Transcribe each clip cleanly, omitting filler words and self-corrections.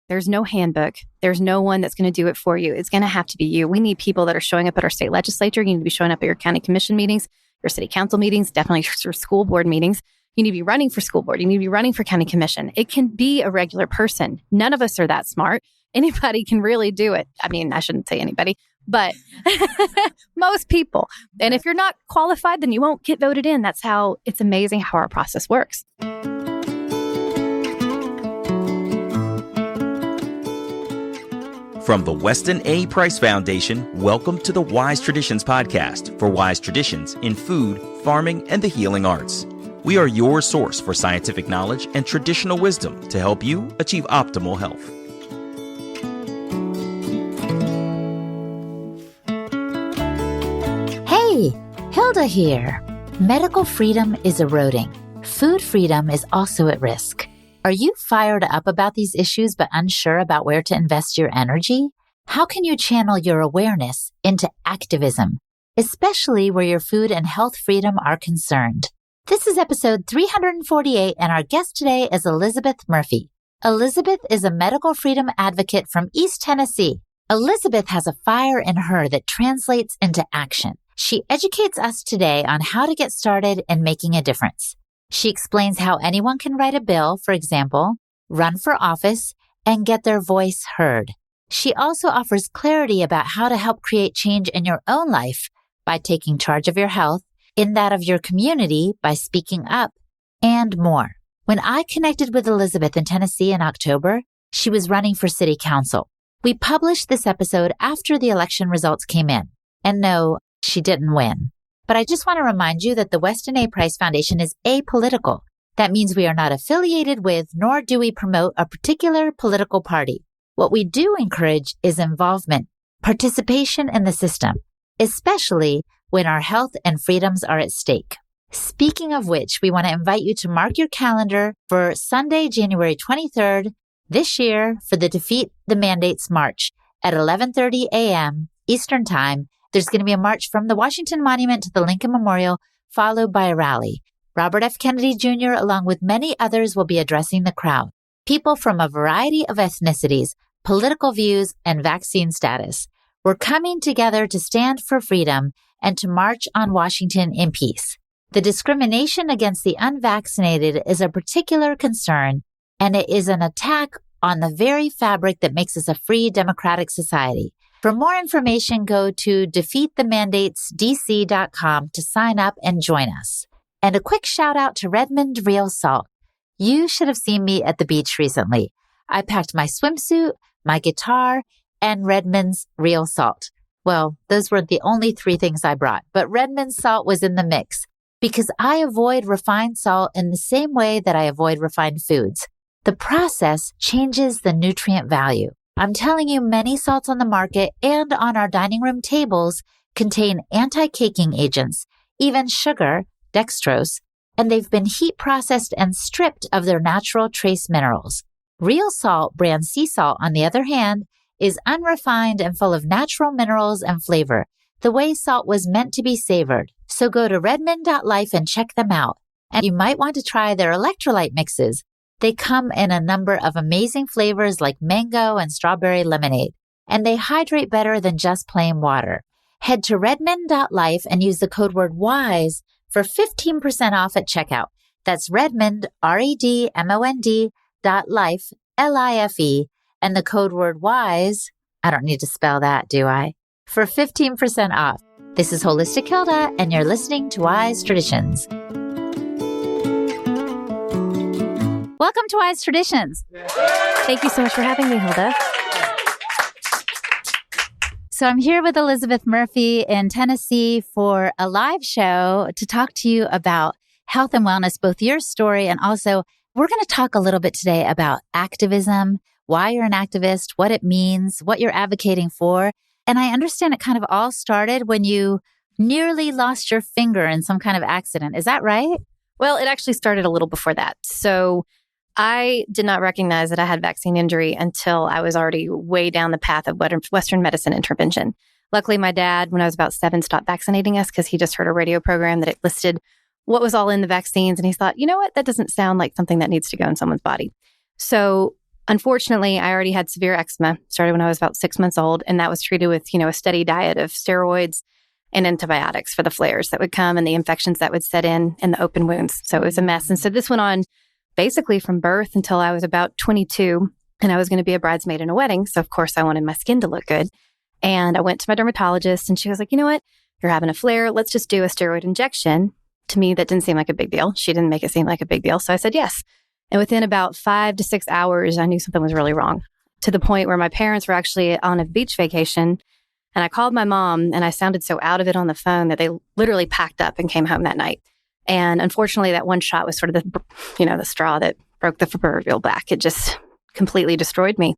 There's no handbook. There's no one that's going to do it for you. It's going to have to be you. We need people that are showing up at our state legislature. You need to be showing up at your county commission meetings, your city council meetings, definitely your school board meetings. You need to be running for school board. You need to be running for county commission. It can be a regular person. None of us are that smart. Anybody can really do it. I mean, I shouldn't say anybody, but most people. And if you're not qualified, then you won't get voted in. That's how it's amazing how our process works. From the Weston A. Price Foundation, welcome to the Wise Traditions podcast for wise traditions in food, farming, and the healing arts. We are your source for scientific knowledge and traditional wisdom to help you achieve optimal health. Hey, Hilda here. Medical freedom is eroding. Food freedom is also at risk. Are you fired up about these issues but unsure about where to invest your energy? How can you channel your awareness into activism, especially where your food and health freedom are concerned? This is episode 348, and our guest today is Elizabeth Murphy. Elizabeth is a medical freedom advocate from East Tennessee. Elizabeth has a fire in her that translates into action. She educates us today on how to get started in making a difference. She explains how anyone can write a bill, for example, run for office, and get their voice heard. She also offers clarity about how to help create change in your own life by taking charge of your health, in that of your community by speaking up, and more. When I connected with Elizabeth in Tennessee in October, she was running for city council. We published this episode after the election results came in. And no, she didn't win. But I just want to remind you that the Weston A. Price Foundation is apolitical. That means we are not affiliated with, nor do we promote a particular political party. What we do encourage is involvement, participation in the system, especially when our health and freedoms are at stake. Speaking of which, we want to invite you to mark your calendar for Sunday, January 23rd this year for the Defeat the Mandates March at 11:30 a.m. Eastern Time. There's going to be a march from the Washington Monument to the Lincoln Memorial, followed by a rally. Robert F. Kennedy Jr., along with many others, will be addressing the crowd. People from a variety of ethnicities, political views, and vaccine status. We're coming together to stand for freedom and to march on Washington in peace. The discrimination against the unvaccinated is a particular concern, and it is an attack on the very fabric that makes us a free democratic society. For more information, go to defeatthemandatesdc.com to sign up and join us. And a quick shout out to Redmond Real Salt. You should have seen me at the beach recently. I packed my swimsuit, my guitar, and Redmond's Real Salt. Well, those were the only three things I brought, but Redmond's salt was in the mix because I avoid refined salt in the same way that I avoid refined foods. The process changes the nutrient value. I'm telling you, many salts on the market and on our dining room tables contain anti-caking agents, even sugar, dextrose, and they've been heat processed and stripped of their natural trace minerals. Real Salt brand sea salt, on the other hand, is unrefined and full of natural minerals and flavor, the way salt was meant to be savored. So go to redmond.life and check them out. And you might want to try their electrolyte mixes. They come in a number of amazing flavors like mango and strawberry lemonade, and they hydrate better than just plain water. Head to redmond.life and use the code word WISE for 15% off at checkout. That's Redmond, REDMOND.life, LIFE, and the code word WISE, I don't need to spell that, do I? For 15% off. This is Holistic Hilda, and you're listening to Wise Traditions. Welcome to Wise Traditions. Thank you so much for having me, Hilda. So I'm here with Elizabeth Murphy in Tennessee for a live show to talk to you about health and wellness, both your story and also we're going to talk a little bit today about activism, why you're an activist, what it means, what you're advocating for. And I understand it kind of all started when you nearly lost your finger in some kind of accident. Is that right? Well, it actually started a little before that. So I did not recognize that I had vaccine injury until I was already way down the path of Western medicine intervention. Luckily, my dad, when I was about 7, stopped vaccinating us because he just heard a radio program that it listed what was all in the vaccines. And he thought, you know what? That doesn't sound like something that needs to go in someone's body. So Unfortunately, I already had severe eczema, started when I was about 6 months old, and that was treated with, a steady diet of steroids and antibiotics for the flares that would come and the infections that would set in and the open wounds. So it was a mess. And so this went on basically from birth until I was about 22, and I was going to be a bridesmaid in a wedding. So of course I wanted my skin to look good. And I went to my dermatologist and she was like, you know what? You're having a flare. Let's just do a steroid injection. To me, that didn't seem like a big deal. She didn't make it seem like a big deal. So I said yes. And within about 5 to 6 hours, I knew something was really wrong, to the point where my parents were actually on a beach vacation. And I called my mom and I sounded so out of it on the phone that they literally packed up and came home that night. And unfortunately, that one shot was sort of the straw that broke the proverbial back. It just completely destroyed me.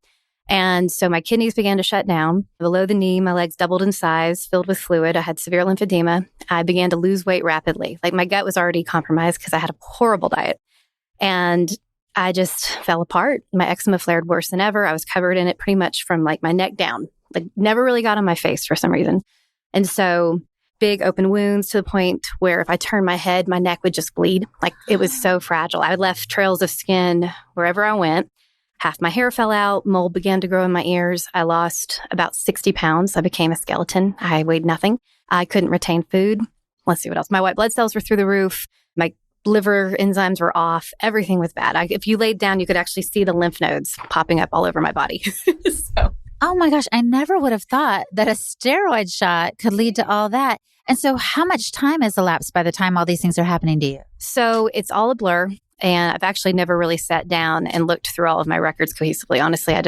And so my kidneys began to shut down. Below the knee, my legs doubled in size, filled with fluid. I had severe lymphedema. I began to lose weight rapidly. Like my gut was already compromised because I had a horrible diet. And I just fell apart. My eczema flared worse than ever. I was covered in it pretty much from like my neck down, like never really got on my face for some reason. And so big open wounds to the point where if I turned my head, my neck would just bleed. Like it was so fragile. I left trails of skin wherever I went. Half my hair fell out. Mold began to grow in my ears. I lost about 60 pounds. I became a skeleton. I weighed nothing. I couldn't retain food. Let's see what else. My white blood cells were through the roof. My liver enzymes were off. Everything was bad. If you laid down, you could actually see the lymph nodes popping up all over my body. Oh my gosh, I never would have thought that a steroid shot could lead to all that. And so how much time has elapsed by the time all these things are happening to you? So it's all a blur. And I've actually never really sat down and looked through all of my records cohesively. Honestly, I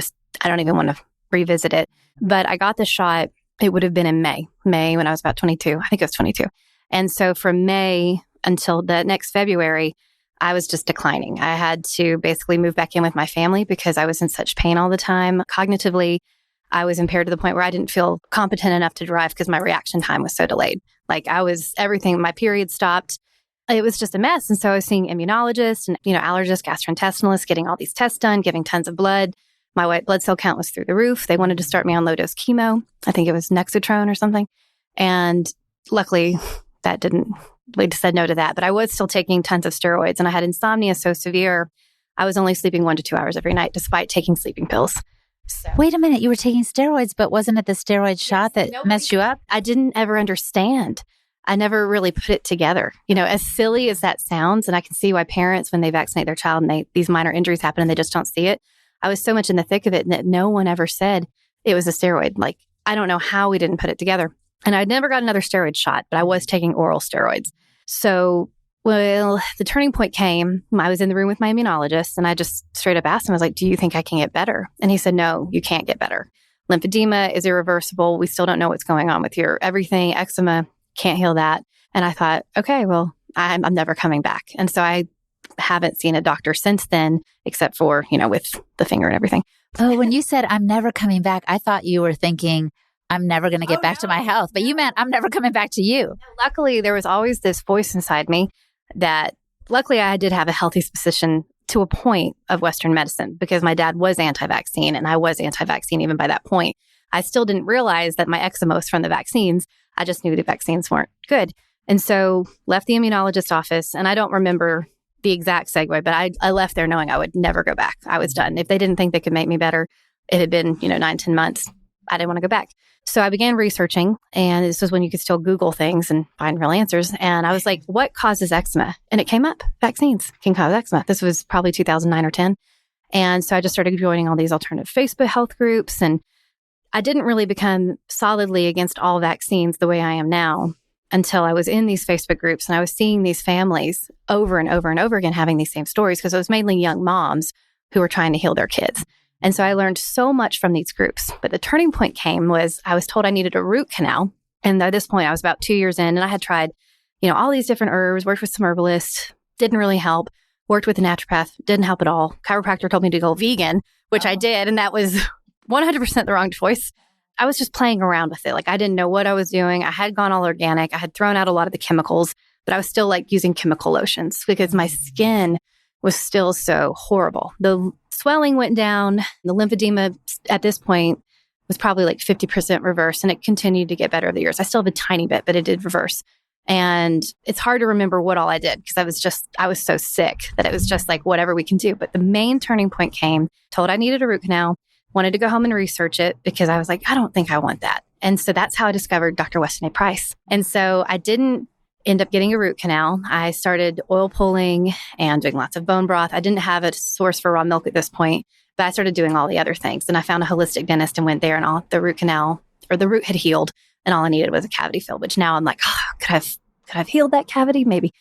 don't even want to revisit it. But I got the shot, it would have been in May when I was about 22. I think it was 22. And so from May until the next February, I was just declining. I had to basically move back in with my family because I was in such pain all the time. Cognitively, I was impaired to the point where I didn't feel competent enough to drive because my reaction time was so delayed. Like everything, my period stopped. It was just a mess. And so I was seeing immunologists and, allergists, gastrointestinalists, getting all these tests done, giving tons of blood. My white blood cell count was through the roof. They wanted to start me on low dose chemo. I think it was Nexatrone or something. And luckily we just said no to that. But I was still taking tons of steroids and I had insomnia so severe, I was only sleeping 1 to 2 hours every night despite taking sleeping pills. So. Wait a minute, you were taking steroids, but wasn't it the steroid shot that messed you up? I didn't ever understand. I never really put it together. As silly as that sounds, and I can see why parents, when they vaccinate their child and these minor injuries happen and they just don't see it. I was so much in the thick of it that no one ever said it was a steroid. Like, I don't know how we didn't put it together. And I'd never got another steroid shot, but I was taking oral steroids. So, the turning point came. I was in the room with my immunologist and I just straight up asked him, I was like, do you think I can get better? And he said, no, you can't get better. Lymphedema is irreversible. We still don't know what's going on with your everything. Eczema, can't heal that. And I thought, okay, well, I'm never coming back. And so I haven't seen a doctor since then, except for, with the finger and everything. Oh, when you said I'm never coming back, I thought you were thinking I'm never going to get back to my health, but you meant I'm never coming back to you. Luckily, there was always this voice inside me that luckily I did have a healthy suspicion to a point of Western medicine because my dad was anti-vaccine and I was anti-vaccine even by that point. I still didn't realize that my eczema was from the vaccines. I just knew the vaccines weren't good. And so left the immunologist office, and I don't remember the exact segue, but I left there knowing I would never go back. I was done. If they didn't think they could make me better, it had been, 9, 10 months. I didn't want to go back. So I began researching, and this was when you could still Google things and find real answers. And I was like, what causes eczema? And it came up, vaccines can cause eczema. This was probably 2009 or 10. And so I just started joining all these alternative Facebook health groups, and I didn't really become solidly against all vaccines the way I am now until I was in these Facebook groups and I was seeing these families over and over and over again having these same stories because it was mainly young moms who were trying to heal their kids. And so I learned so much from these groups. But the turning point came was I was told I needed a root canal. And at this point, I was about 2 years in and I had tried, all these different herbs, worked with some herbalists, didn't really help, worked with a naturopath, didn't help at all. Chiropractor told me to go vegan, which I did. And that was 100% the wrong choice. I was just playing around with it. Like I didn't know what I was doing. I had gone all organic. I had thrown out a lot of the chemicals, but I was still using chemical lotions because my skin was still so horrible. The swelling went down. The lymphedema at this point was probably 50% reverse, and it continued to get better over the years. I still have a tiny bit, but it did reverse. And it's hard to remember what all I did because I was so sick that it was just like whatever we can do. But the main turning point came, told I needed a root canal, wanted to go home and research it because I was like, I don't think I want that. And so that's how I discovered Dr. Weston A. Price. And so I didn't end up getting a root canal. I started oil pulling and doing lots of bone broth. I didn't have a source for raw milk at this point, but I started doing all the other things. And I found a holistic dentist and went there, and all the root canal or the root had healed. And all I needed was a cavity fill, which now I'm like, could I have healed that cavity? Maybe.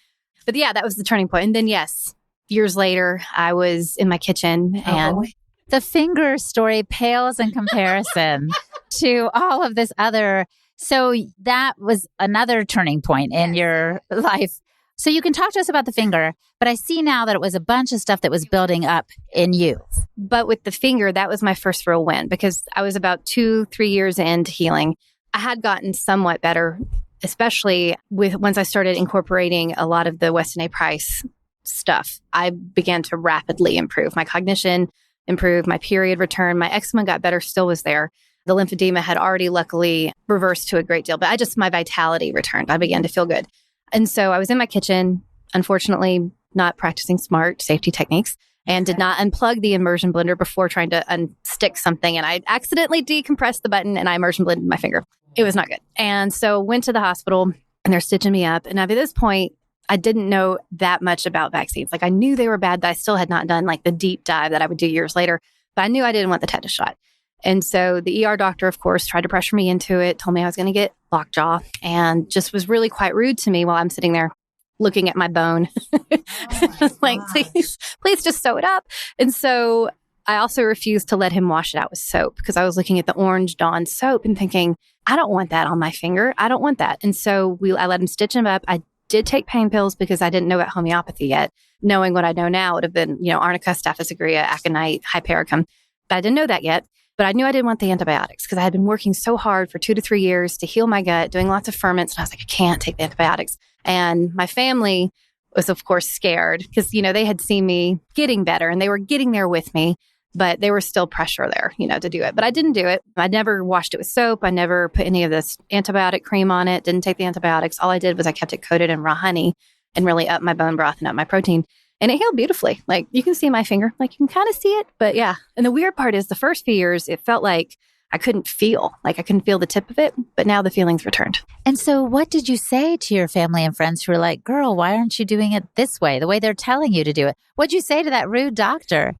But yeah, that was the turning point. And then yes, years later, I was in my kitchen and the finger story pales in comparison to all of this other. So that was another turning point in your life. So you can talk to us about the finger, but I see now that it was a bunch of stuff that was building up in you. But with the finger, that was my first real win because I was about 2-3 years into healing. I had gotten somewhat better, especially once I started incorporating a lot of the Weston A. Price stuff. I began to rapidly improve. My cognition improved, my period returned, my eczema got better, still was there. The lymphedema had already luckily reversed to a great deal, but my vitality returned. I began to feel good. And so I was in my kitchen, unfortunately not practicing smart safety techniques, and did not unplug the immersion blender before trying to unstick something. And I accidentally decompressed the button and I immersion blended my finger. It was not good. And so went to the hospital and they're stitching me up. And at this point, I didn't know that much about vaccines. Like I knew they were bad, but I still had not done like the deep dive that I would do years later. But I knew I didn't want the tetanus shot. And so the ER doctor, of course, tried to pressure me into it, told me I was going to get lockjaw, and just was really quite rude to me while I'm sitting there looking at my bone. Like, please just sew it up. And so I also refused to let him wash it out with soap because I was looking at the Orange Dawn soap and thinking, I don't want that on my finger. I don't want that. And so I let him stitch him up. I did take pain pills because I didn't know about homeopathy yet. Knowing what I know now would have been, arnica, staphylococcus aureus, aconite, hypericum. But I didn't know that yet. But I knew I didn't want the antibiotics because I had been working so hard for 2 to 3 years to heal my gut, doing lots of ferments. And I was like, I can't take the antibiotics. And my family was, of course, scared because, they had seen me getting better and they were getting there with me, but there was still pressure there, to do it. But I didn't do it. I never washed it with soap. I never put any of this antibiotic cream on it, didn't take the antibiotics. All I did was I kept it coated in raw honey and really upped my bone broth and up my protein. And it healed beautifully. Like you can see my finger, like you can kind of see it, but yeah. And the weird part is the first few years, it felt like I couldn't feel the tip of it, but now the feelings returned. And so what did you say to your family and friends who were like, girl, why aren't you doing it this way, the way they're telling you to do it? What'd you say to that rude doctor?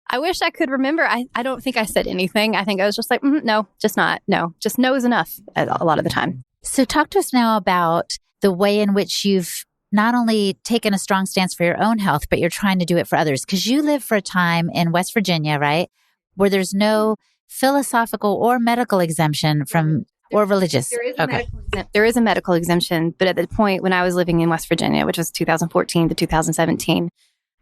I wish I could remember. I don't think I said anything. I think I was just like, no, just not. No, just no is enough a lot of the time. So talk to us now about the way in which you've not only taken a strong stance for your own health, but you're trying to do it for others. Because you live for a time in West Virginia, right? Where there's no philosophical or medical exemption or religious. There is a medical exemption. But at the point when I was living in West Virginia, which was 2014 to 2017,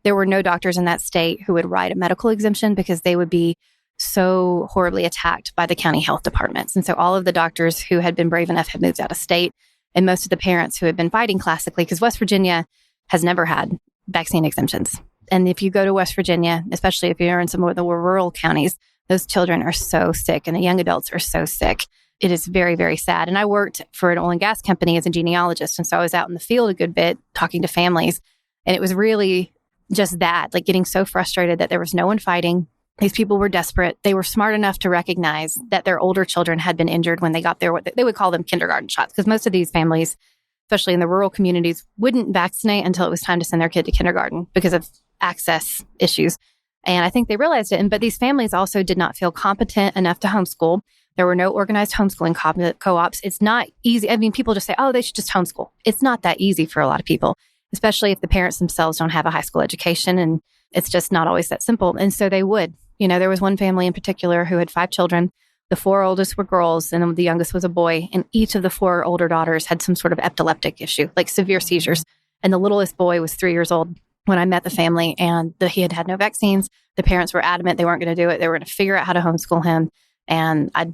there were no doctors in that state who would write a medical exemption because they would be so horribly attacked by the county health departments. And so all of the doctors who had been brave enough had moved out of state. And most of the parents who had been fighting classically, because West Virginia has never had vaccine exemptions. And if you go to West Virginia, especially if you're in some of the rural counties, those children are so sick and the young adults are so sick. It is very, very sad. And I worked for an oil and gas company as a genealogist. And so I was out in the field a good bit talking to families. And it was really just that, like getting so frustrated that there was no one fighting. These people were desperate. They were smart enough to recognize that their older children had been injured when they got there. What they would call them kindergarten shots, because most of these families, especially in the rural communities, wouldn't vaccinate until it was time to send their kid to kindergarten because of access issues. And I think they realized it. But these families also did not feel competent enough to homeschool. There were no organized homeschooling co-ops. It's not easy. I mean, people just say, oh, they should just homeschool. It's not that easy for a lot of people, especially if the parents themselves don't have a high school education. And it's just not always that simple. And so they would. There was one family in particular who had 5 children. The 4 oldest were girls and the youngest was a boy. And each of the 4 older daughters had some sort of epileptic issue, like severe seizures. And the littlest boy was 3 years old when I met the family, and he had had no vaccines. The parents were adamant they weren't going to do it. They were going to figure out how to homeschool him. And I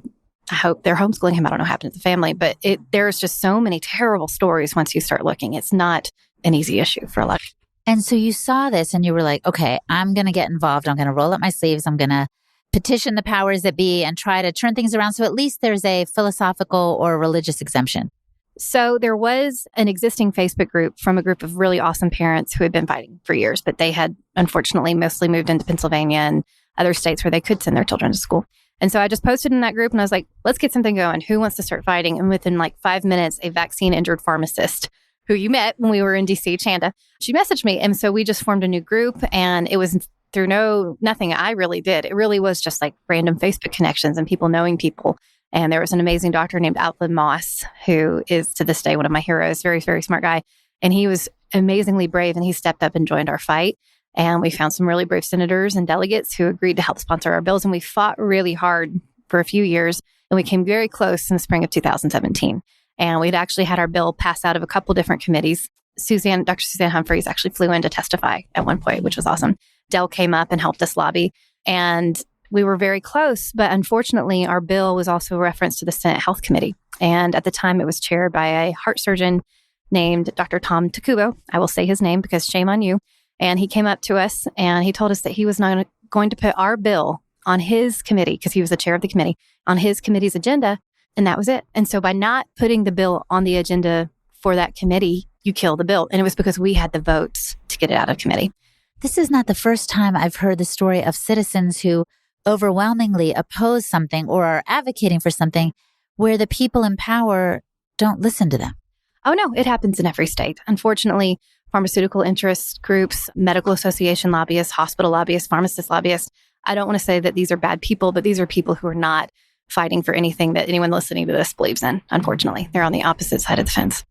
hope they're homeschooling him. I don't know what happened to the family, but there's just so many terrible stories once you start looking. It's not an easy issue for a lot of people. And so you saw this and you were like, okay, I'm going to get involved. I'm going to roll up my sleeves. I'm going to petition the powers that be and try to turn things around. So at least there's a philosophical or religious exemption. So there was an existing Facebook group from a group of really awesome parents who had been fighting for years, but they had unfortunately mostly moved into Pennsylvania and other states where they could send their children to school. And so I just posted in that group and I was like, let's get something going. Who wants to start fighting? And within like 5 minutes, a vaccine injured pharmacist who you met when we were in DC, Chanda, she messaged me. And so we just formed a new group, and it was through nothing I really did. It really was just like random Facebook connections and people knowing people. And there was an amazing doctor named Alfred Moss, who is to this day one of my heroes, very, very smart guy. And he was amazingly brave, and he stepped up and joined our fight. And we found some really brave senators and delegates who agreed to help sponsor our bills. And we fought really hard for a few years, and we came very close in the spring of 2017. And we'd actually had our bill pass out of a couple different committees. Dr. Suzanne Humphreys actually flew in to testify at one point, which was awesome. Dell came up and helped us lobby. And we were very close, but unfortunately, our bill was also referenced to the Senate Health Committee. And at the time, it was chaired by a heart surgeon named Dr. Tom Takubo. I will say his name because shame on you. And he came up to us and he told us that he was not going to put our bill on his committee, because he was the chair of the committee, on his committee's agenda. And that was it. And so by not putting the bill on the agenda for that committee, you kill the bill. And it was because we had the votes to get it out of committee. This is not the first time I've heard the story of citizens who overwhelmingly oppose something or are advocating for something where the people in power don't listen to them. Oh, no, it happens in every state. Unfortunately, pharmaceutical interest groups, medical association lobbyists, hospital lobbyists, pharmacist lobbyists. I don't want to say that these are bad people, but these are people who are not fighting for anything that anyone listening to this believes in. Unfortunately, they're on the opposite side of the fence.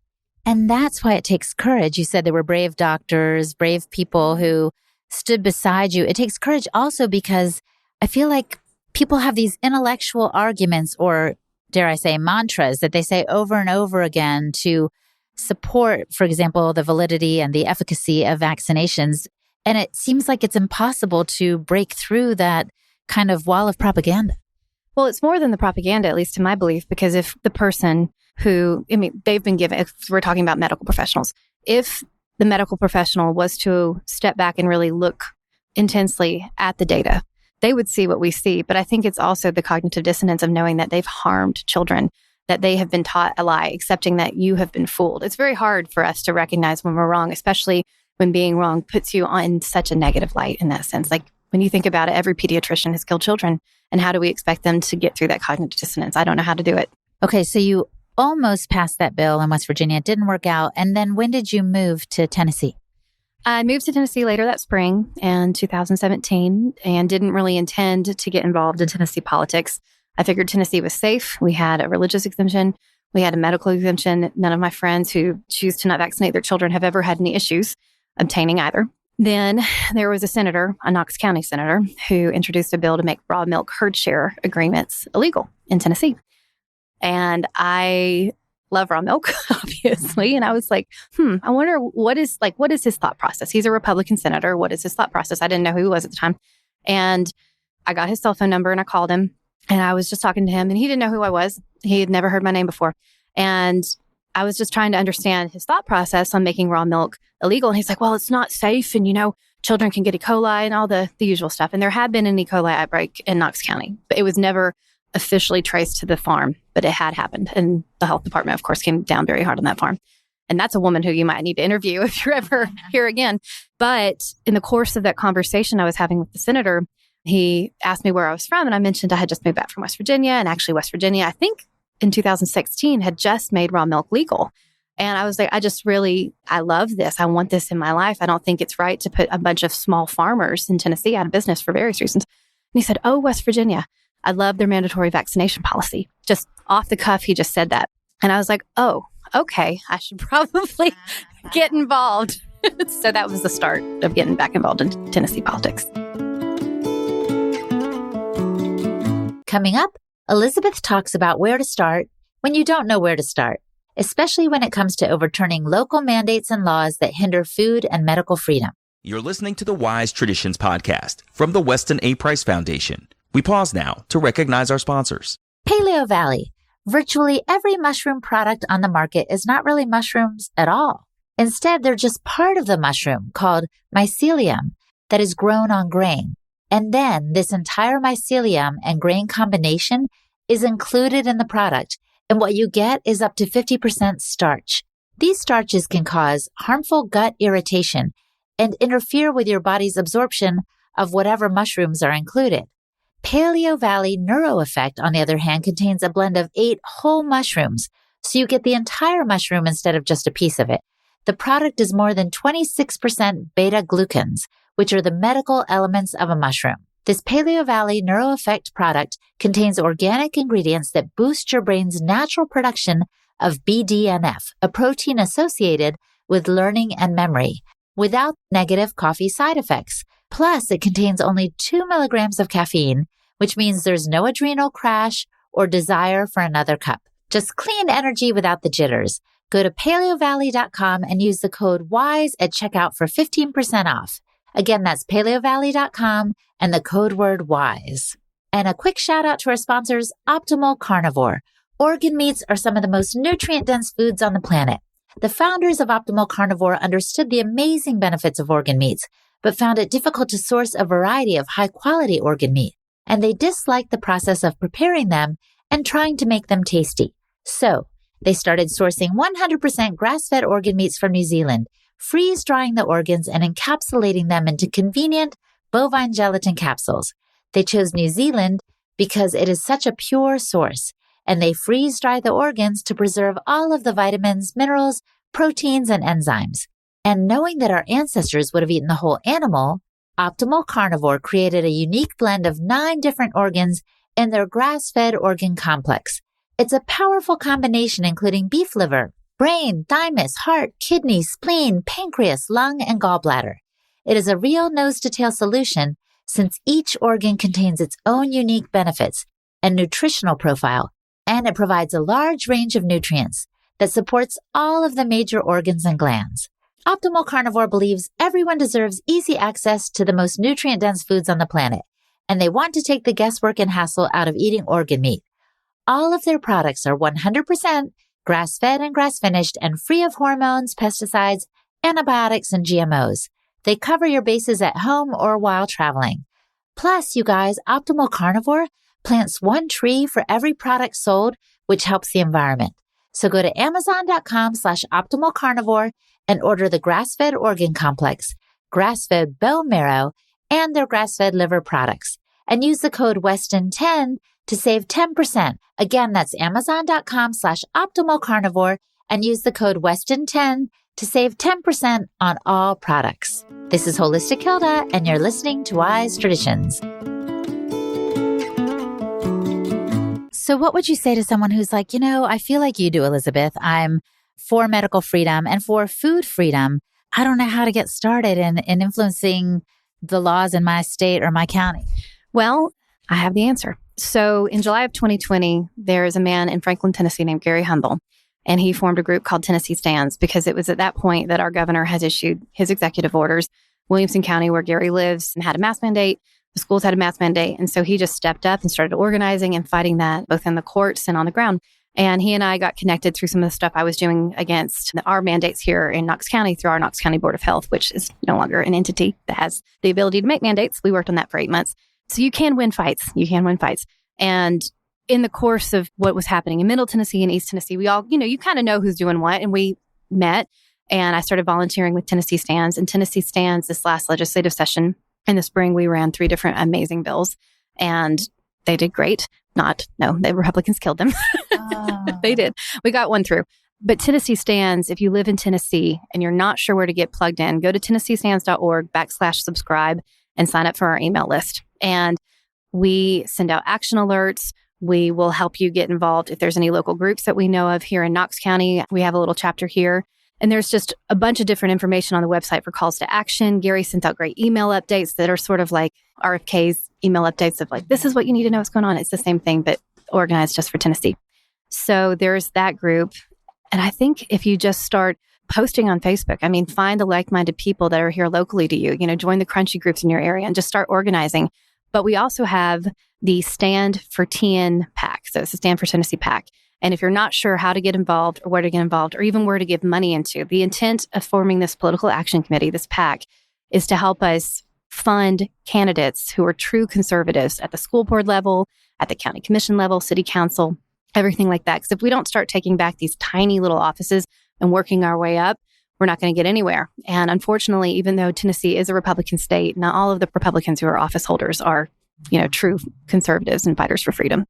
And that's why it takes courage. You said there were brave doctors, brave people who stood beside you. It takes courage also because I feel like people have these intellectual arguments, or dare I say mantras, that they say over and over again to support, for example, the validity and the efficacy of vaccinations. And it seems like it's impossible to break through that kind of wall of propaganda. Well, it's more than the propaganda, at least in my belief, because if the person who, they've been given, if we're talking about medical professionals, if the medical professional was to step back and really look intensely at the data, they would see what we see. But I think it's also the cognitive dissonance of knowing that they've harmed children, that they have been taught a lie, accepting that you have been fooled. It's very hard for us to recognize when we're wrong, especially when being wrong puts you on such a negative light in that sense. Like when you think about it, every pediatrician has killed children. And how do we expect them to get through that cognitive dissonance? I don't know how to do it. Okay, so you almost passed that bill in West Virginia. It didn't work out. And then when did you move to Tennessee? I moved to Tennessee later that spring in 2017 and didn't really intend to get involved in Tennessee politics. I figured Tennessee was safe. We had a religious exemption. We had a medical exemption. None of my friends who choose to not vaccinate their children have ever had any issues obtaining either. Then there was a senator, a Knox County senator, who introduced a bill to make raw milk herd share agreements illegal in Tennessee. And I love raw milk, obviously. And I was like, I wonder what is his thought process? He's a Republican senator. What is his thought process? I didn't know who he was at the time. And I got his cell phone number and I called him and I was just talking to him and he didn't know who I was. He had never heard my name before. And I was just trying to understand his thought process on making raw milk illegal. And he's like, well, it's not safe. And, children can get E. coli and all the usual stuff. And there had been an E. coli outbreak in Knox County, but it was never officially traced to the farm, but it had happened. And the health department, of course, came down very hard on that farm. And that's a woman who you might need to interview if you're ever here again. But in the course of that conversation I was having with the senator, he asked me where I was from. And I mentioned I had just moved back from West Virginia. And actually West Virginia, I think in 2016 had just made raw milk legal. And I was like, I love this. I want this in my life. I don't think it's right to put a bunch of small farmers in Tennessee out of business for various reasons. And he said, oh, West Virginia, I love their mandatory vaccination policy. Just off the cuff, he just said that. And I was like, oh, okay, I should probably get involved. So that was the start of getting back involved in Tennessee politics. Coming up, Elizabeth talks about where to start when you don't know where to start, especially when it comes to overturning local mandates and laws that hinder food and medical freedom. You're listening to the Wise Traditions podcast from the Weston A. Foundation. We pause now to recognize our sponsors. Paleo Valley. Virtually every mushroom product on the market is not really mushrooms at all. Instead, they're just part of the mushroom called mycelium that is grown on grain. And then this entire mycelium and grain combination is included in the product. And what you get is up to 50% starch. These starches can cause harmful gut irritation and interfere with your body's absorption of whatever mushrooms are included. Paleo Valley Neuro Effect, on the other hand, contains a blend of 8 whole mushrooms, so you get the entire mushroom instead of just a piece of it. The product is more than 26% beta-glucans, which are the medical elements of a mushroom. This Paleo Valley Neuro Effect product contains organic ingredients that boost your brain's natural production of BDNF, a protein associated with learning and memory, without negative coffee side effects. Plus, it contains only 2 milligrams of caffeine, which means there's no adrenal crash or desire for another cup. Just clean energy without the jitters. Go to paleovalley.com and use the code WISE at checkout for 15% off. Again, that's paleovalley.com and the code word WISE. And a quick shout out to our sponsors, Optimal Carnivore. Organ meats are some of the most nutrient-dense foods on the planet. The founders of Optimal Carnivore understood the amazing benefits of organ meats, but found it difficult to source a variety of high-quality organ meat, and they disliked the process of preparing them and trying to make them tasty. So, they started sourcing 100% grass-fed organ meats from New Zealand, freeze-drying the organs and encapsulating them into convenient bovine gelatin capsules. They chose New Zealand because it is such a pure source, and they freeze-dry the organs to preserve all of the vitamins, minerals, proteins, and enzymes. And knowing that our ancestors would have eaten the whole animal, Optimal Carnivore created a unique blend of 9 different organs in their grass-fed organ complex. It's a powerful combination including beef liver, brain, thymus, heart, kidney, spleen, pancreas, lung, and gallbladder. It is a real nose-to-tail solution since each organ contains its own unique benefits and nutritional profile, and it provides a large range of nutrients that supports all of the major organs and glands. Optimal Carnivore believes everyone deserves easy access to the most nutrient-dense foods on the planet, and they want to take the guesswork and hassle out of eating organ meat. All of their products are 100% grass-fed and grass-finished and free of hormones, pesticides, antibiotics, and GMOs. They cover your bases at home or while traveling. Plus, you guys, Optimal Carnivore plants 1 tree for every product sold, which helps the environment. So go to amazon.com/optimalcarnivore and order the grass-fed organ complex, grass-fed bone marrow, and their grass-fed liver products. And use the code Weston10 to save 10%. Again, that's amazon.com/optimalcarnivore and use the code Weston10 to save 10% on all products. This is Holistic Hilda, and you're listening to Wise Traditions. So what would you say to someone who's like, I feel like you do, Elizabeth. I'm for medical freedom and for food freedom. I don't know how to get started in influencing the laws in my state or my county. Well, I have the answer. So in July of 2020, there is a man in Franklin, Tennessee named Gary Humble, and he formed a group called Tennessee Stands because it was at that point that our governor has issued his executive orders. Williamson County, where Gary lives, and had a mask mandate. The schools had a mask mandate. And so he just stepped up and started organizing and fighting that both in the courts and on the ground. And he and I got connected through some of the stuff I was doing against our mandates here in Knox County through our Knox County Board of Health, which is no longer an entity that has the ability to make mandates. We worked on that for 8 months. So you can win fights. You can win fights. And in the course of what was happening in Middle Tennessee and East Tennessee, we all, you kind of know who's doing what. And we met and I started volunteering with Tennessee Stands. And Tennessee Stands, this last legislative session in the spring, we ran 3 different amazing bills and they did great. The Republicans killed them. They did. We got one through. But Tennessee Stands, if you live in Tennessee and you're not sure where to get plugged in, go to TennesseeStands.org/subscribe and sign up for our email list. And we send out action alerts. We will help you get involved if there's any local groups that we know of here in Knox County. We have a little chapter here. And there's just a bunch of different information on the website for calls to action. Gary sent out great email updates that are sort of like RFK's email updates of like, this is what you need to know what's going on. It's the same thing, but organized just for Tennessee. So there's that group. And I think if you just start posting on Facebook, find the like-minded people that are here locally to you, join the crunchy groups in your area and just start organizing. But we also have the Stand for TN PAC. So it's the Stand for Tennessee PAC. And if you're not sure how to get involved or where to get involved or even where to give money into, the intent of forming this political action committee, this PAC, is to help us fund candidates who are true conservatives at the school board level, at the county commission level, city council, everything like that. Because if we don't start taking back these tiny little offices and working our way up, we're not going to get anywhere. And unfortunately, even though Tennessee is a Republican state, not all of the Republicans who are office holders are, true conservatives and fighters for freedom.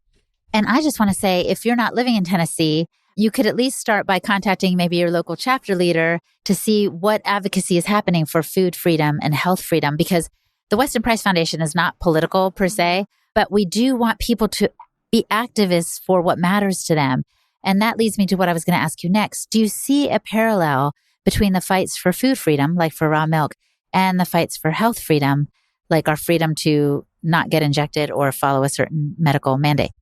And I just want to say, if you're not living in Tennessee, you could at least start by contacting maybe your local chapter leader to see what advocacy is happening for food freedom and health freedom, because the Weston Price Foundation is not political per se, but we do want people to be activists for what matters to them. And that leads me to what I was going to ask you next. Do you see a parallel between the fights for food freedom, like for raw milk, and the fights for health freedom, like our freedom to not get injected or follow a certain medical mandate?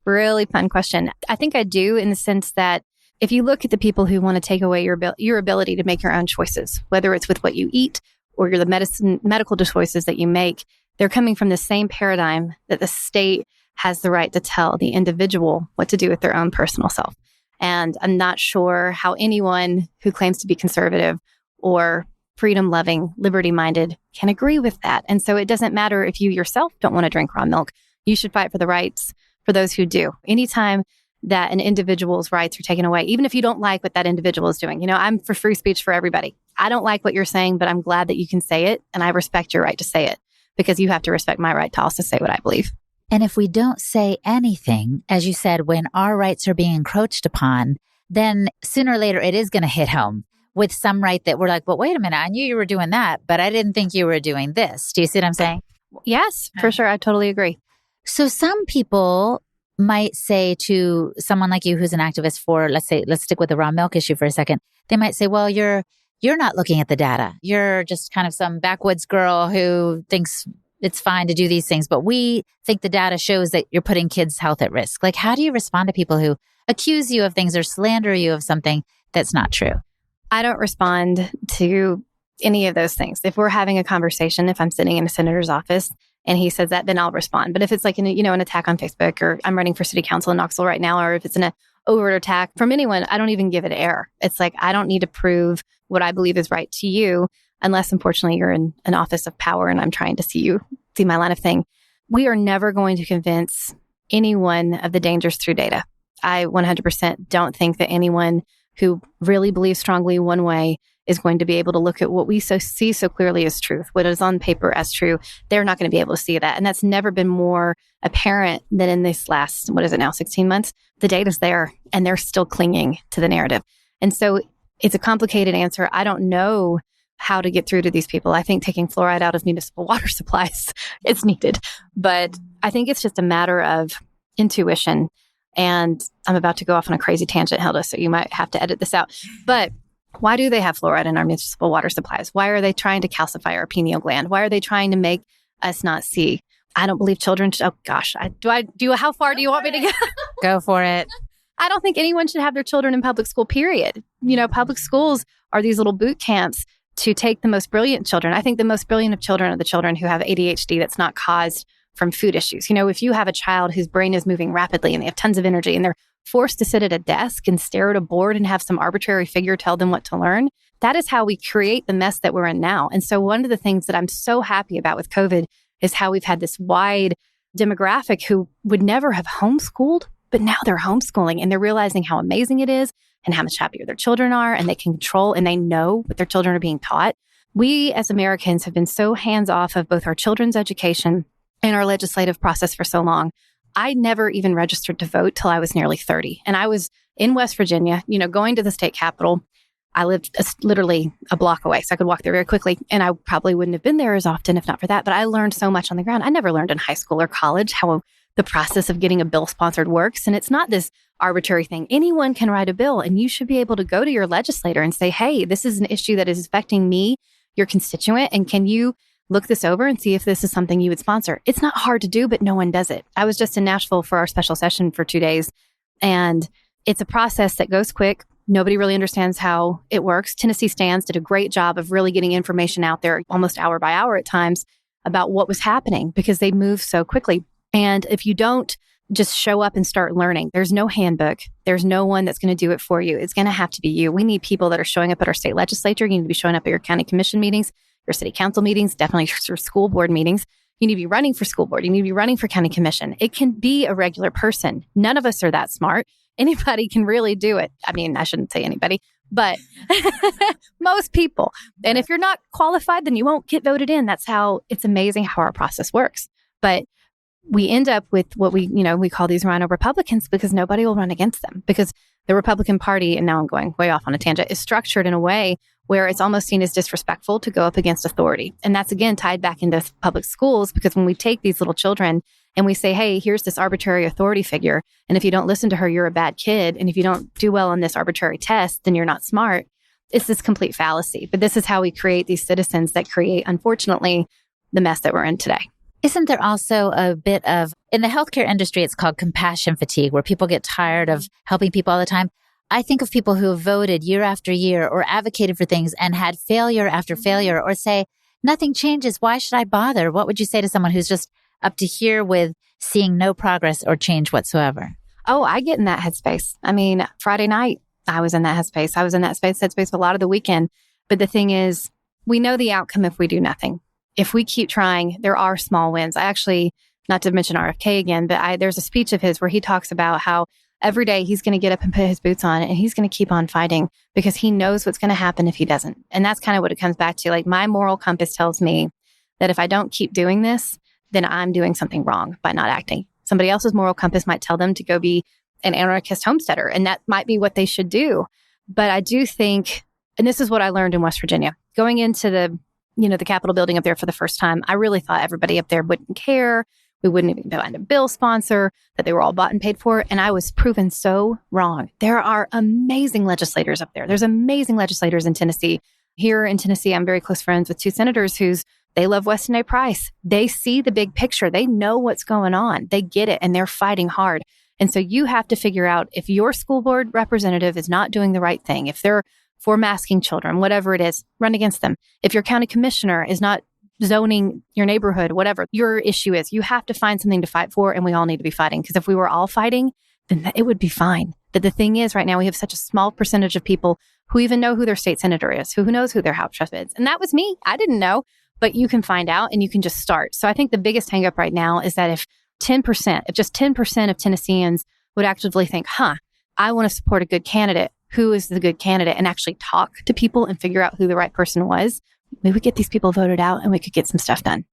Really fun question. I think I do, in the sense that if you look at the people who want to take away your ability to make your own choices, whether it's with what you eat or the medical choices that you make, they're coming from the same paradigm that the state has the right to tell the individual what to do with their own personal self. And I'm not sure how anyone who claims to be conservative or freedom-loving, liberty-minded can agree with that. And so it doesn't matter if you yourself don't want to drink raw milk. You should fight for the rights for those who do. Anytime that an individual's rights are taken away, even if you don't like what that individual is doing. I'm for free speech for everybody. I don't like what you're saying, but I'm glad that you can say it. And I respect your right to say it, because you have to respect my right to also say what I believe. And if we don't say anything, as you said, when our rights are being encroached upon, then sooner or later it is going to hit home with some right that we're like, well, wait a minute, I knew you were doing that, but I didn't think you were doing this. Do you see what I'm saying? Yes, for sure. I totally agree. So some people might say to someone like you who's an activist for, let's stick with the raw milk issue for a second. They might say, well, you're not looking at the data. You're just kind of some backwoods girl who thinks it's fine to do these things, but we think the data shows that you're putting kids' health at risk. Like, how do you respond to people who accuse you of things or slander you of something that's not true? I don't respond to any of those things. If we're having a conversation, if I'm sitting in a senator's office and he says that, then I'll respond. But if it's like an attack on Facebook, or I'm running for city council in Knoxville right now, or if it's an overt attack from anyone, I don't even give it air. It's like, I don't need to prove what I believe is right to you, unless unfortunately you're in an office of power and I'm trying to see my line of thing. We are never going to convince anyone of the dangers through data. I 100% don't think that anyone who really believes strongly one way is going to be able to look at what we see so clearly as truth, what is on paper as true. They're not going to be able to see that. And that's never been more apparent than in this last, 16 months? The data's there and they're still clinging to the narrative. And so it's a complicated answer. I don't know how to get through to these people. I think taking fluoride out of municipal water supplies is needed. But I think it's just a matter of intuition. And I'm about to go off on a crazy tangent, Hilda, so you might have to edit this out. But why do they have fluoride in our municipal water supplies? Why are they trying to calcify our pineal gland? Why are they trying to make us not see? I don't believe children should, how far do you want me to go? Go for it. I don't think anyone should have their children in public school, period. Public schools are these little boot camps to take the most brilliant children. I think the most brilliant of children are the children who have ADHD that's not caused from food issues. If you have a child whose brain is moving rapidly and they have tons of energy and they're forced to sit at a desk and stare at a board and have some arbitrary figure tell them what to learn, that is how we create the mess that we're in now. And so one of the things that I'm so happy about with COVID is how we've had this wide demographic who would never have homeschooled, but now they're homeschooling and they're realizing how amazing it is and how much happier their children are, and they can control and they know what their children are being taught. We as Americans have been so hands off of both our children's education and our legislative process for so long. I never even registered to vote till I was nearly 30. And I was in West Virginia, going to the state capitol. I lived literally a block away, so I could walk there very quickly. And I probably wouldn't have been there as often if not for that. But I learned so much on the ground. I never learned in high school or college how the process of getting a bill sponsored works. And it's not this arbitrary thing. Anyone can write a bill, and you should be able to go to your legislator and say, hey, this is an issue that is affecting me, your constituent, and can you look this over and see if this is something you would sponsor? It's not hard to do, but no one does it. I was just in Nashville for our special session for 2 days, and it's a process that goes quick. Nobody really understands how it works. Tennessee Stands did a great job of really getting information out there almost hour by hour at times about what was happening because they move so quickly. And if you don't just show up and start learning, there's no handbook. There's no one that's going to do it for you. It's going to have to be you. We need people that are showing up at our state legislature. You need to be showing up at your county commission meetings, your city council meetings, definitely your school board meetings. You need to be running for school board. You need to be running for county commission. It can be a regular person. None of us are that smart. Anybody can really do it. I mean, I shouldn't say anybody, but most people. And if you're not qualified, then you won't get voted in. That's how it's amazing how our process works. But we end up with what we call these rhino Republicans because nobody will run against them because the Republican Party, and now I'm going way off on a tangent, is structured in a way where it's almost seen as disrespectful to go up against authority. And that's, again, tied back into public schools because when we take these little children and we say, hey, here's this arbitrary authority figure, and if you don't listen to her, you're a bad kid. And if you don't do well on this arbitrary test, then you're not smart. It's this complete fallacy. But this is how we create these citizens that create, unfortunately, the mess that we're in today. Isn't there also a bit of, in the healthcare industry, it's called compassion fatigue, where people get tired of helping people all the time? I think of people who have voted year after year or advocated for things and had failure after failure or say, nothing changes. Why should I bother? What would you say to someone who's just up to here with seeing no progress or change whatsoever? Oh, I get in that headspace. I mean, Friday night, I was in that headspace. I was in that headspace a lot of the weekend. But the thing is, we know the outcome if we do nothing. If we keep trying, there are small wins. I actually, not to mention RFK again, but there's a speech of his where he talks about how every day he's going to get up and put his boots on and he's going to keep on fighting because he knows what's going to happen if he doesn't. And that's kind of what it comes back to. Like my moral compass tells me that if I don't keep doing this, then I'm doing something wrong by not acting. Somebody else's moral compass might tell them to go be an anarchist homesteader, and that might be what they should do. But I do think, and this is what I learned in West Virginia, going into the Capitol building up there for the first time, I really thought everybody up there wouldn't care. We wouldn't even find a bill sponsor, that they were all bought and paid for. And I was proven so wrong. There are amazing legislators up there. There's amazing legislators in Tennessee. Here in Tennessee, I'm very close friends with two senators they love Weston A. Price. They see the big picture. They know what's going on. They get it and they're fighting hard. And so you have to figure out if your school board representative is not doing the right thing, if they're for masking children, whatever it is, run against them. If your county commissioner is not zoning your neighborhood, whatever your issue is, you have to find something to fight for. And we all need to be fighting because if we were all fighting, then it would be fine. But the thing is right now we have such a small percentage of people who even know who their state senator is, who knows who their House rep is. And that was me. I didn't know, but you can find out and you can just start. So I think the biggest hang up right now is that if just 10% of Tennesseans would actively think, I want to support a good candidate, who is the good candidate, and actually talk to people and figure out who the right person was, we would get these people voted out and we could get some stuff done.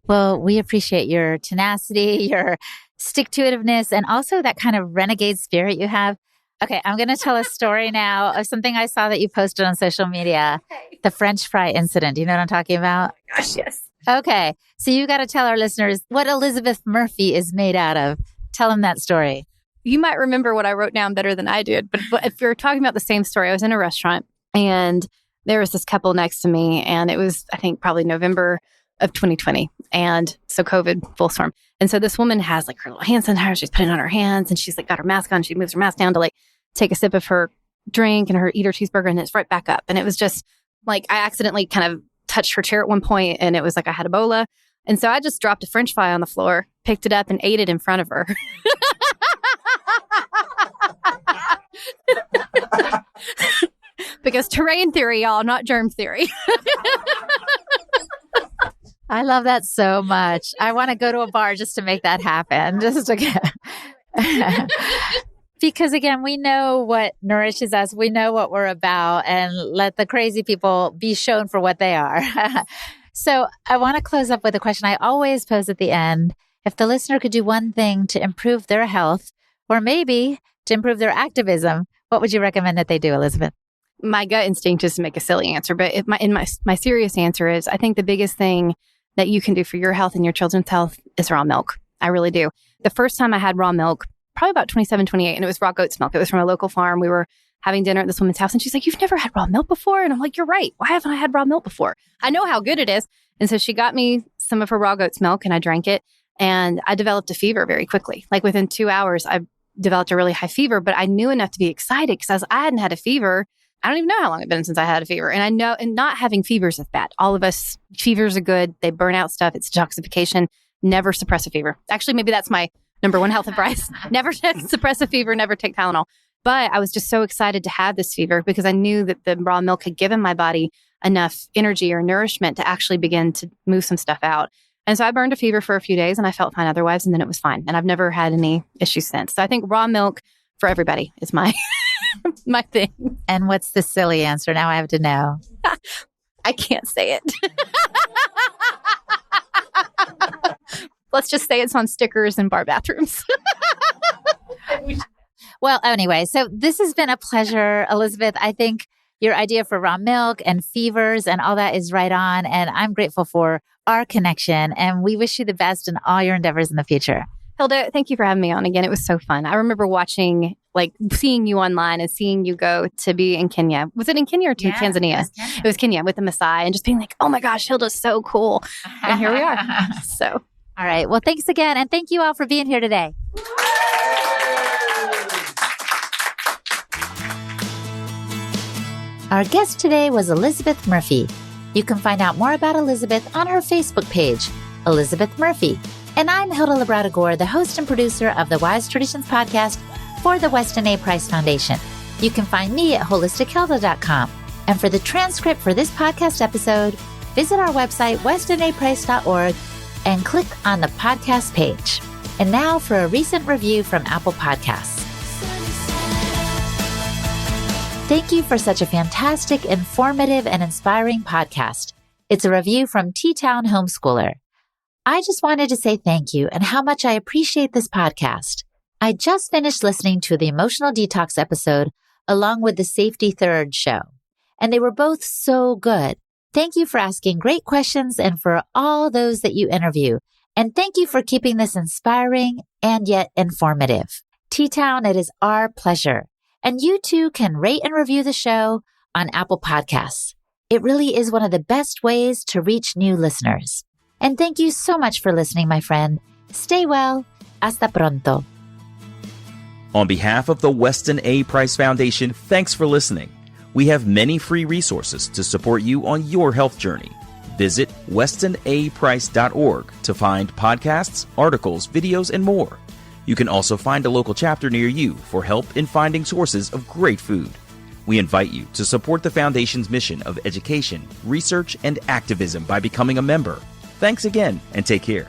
Well, we appreciate your tenacity, your stick-to-itiveness, and also that kind of renegade spirit you have. Okay, I'm going to tell a story now of something I saw that you posted on social media, the French fry incident. Do you know what I'm talking about? Oh my gosh, yes. Okay, so you got to tell our listeners what Elizabeth Murphy is made out of. Tell them that story. You might remember what I wrote down better than I did, but if you're talking about the same story, I was in a restaurant and there was this couple next to me and it was, I think, probably November of 2020. And so COVID, full storm. And so this woman has like her little hand sanitizer, she's putting it on her hands and she's like got her mask on. She moves her mask down to like take a sip of her drink and eat her cheeseburger and it's right back up. And it was just like, I accidentally kind of touched her chair at one point and it was like I had Ebola. And so I just dropped a French fry on the floor, picked it up and ate it in front of her. Because terrain theory, y'all, not germ theory. I love that so much. I want to go to a bar just to make that happen. Just to get... Because again, we know what nourishes us. We know what we're about, and let the crazy people be shown for what they are. So I want to close up with a question I always pose at the end. If the listener could do one thing to improve their health, or maybe to improve their activism, what would you recommend that they do, Elizabeth? My gut instinct is to make a silly answer, but my serious answer is I think the biggest thing that you can do for your health and your children's health is raw milk. I really do. The first time I had raw milk, probably about 27, 28, and it was raw goat's milk. It was from a local farm. We were having dinner at this woman's house and she's like, "You've never had raw milk before?" And I'm like, "You're right. Why haven't I had raw milk before? I know how good it is." And so she got me some of her raw goat's milk and I drank it and I developed a fever very quickly. Like within 2 hours, I developed a really high fever, but I knew enough to be excited because I hadn't had a fever. I don't even know how long it's been since I had a fever. And I know, and not having fevers is bad. All of us, fevers are good. They burn out stuff. It's detoxification. Never suppress a fever. Actually, maybe that's my number one health advice. Never suppress a fever. Never take Tylenol. But I was just so excited to have this fever because I knew that the raw milk had given my body enough energy or nourishment to actually begin to move some stuff out. And so I burned a fever for a few days and I felt fine otherwise. And then it was fine. And I've never had any issues since. So I think raw milk for everybody is my my thing. And what's the silly answer? Now I have to know. I can't say it. Let's just say it's on stickers in bar bathrooms. Well, anyway, so this has been a pleasure, Elizabeth. I think your idea for raw milk and fevers and all that is right on. And I'm grateful for our connection. And we wish you the best in all your endeavors in the future. Hilda, thank you for having me on again. It was so fun. I remember seeing you online and seeing you go to be in Kenya. Was it in Kenya or Tanzania? It was Kenya with the Maasai and just being like, oh my gosh, Hilda's so cool. And here we are. So, all right. Well, thanks again. And thank you all for being here today. Our guest today was Elizabeth Murphy. You can find out more about Elizabeth on her Facebook page, Elizabeth Murphy. And I'm Hilda Labrador, the host and producer of the Wise Traditions podcast for the Weston A. Price Foundation. You can find me at holistichilda.com. And for the transcript for this podcast episode, visit our website, westonaprice.org, and click on the podcast page. And now for a recent review from Apple Podcasts. Thank you for such a fantastic, informative, and inspiring podcast. It's a review from T-Town Homeschooler. I just wanted to say thank you and how much I appreciate this podcast. I just finished listening to the Emotional Detox episode along with the Safety Third show, and they were both so good. Thank you for asking great questions and for all those that you interview. And thank you for keeping this inspiring and yet informative. T-Town, it is our pleasure. And you too can rate and review the show on Apple Podcasts. It really is one of the best ways to reach new listeners. And thank you so much for listening, my friend. Stay well. Hasta pronto. On behalf of the Weston A. Price Foundation, thanks for listening. We have many free resources to support you on your health journey. Visit westonaprice.org to find podcasts, articles, videos, and more. You can also find a local chapter near you for help in finding sources of great food. We invite you to support the Foundation's mission of education, research, and activism by becoming a member. Thanks again, and take care.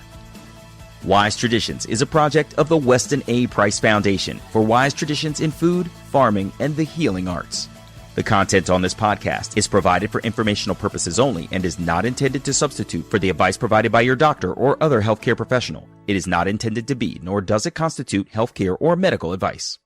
Wise Traditions is a project of the Weston A. Price Foundation for wise traditions in food, farming, and the healing arts. The content on this podcast is provided for informational purposes only and is not intended to substitute for the advice provided by your doctor or other healthcare professional. It is not intended to be, nor does it constitute healthcare or medical advice.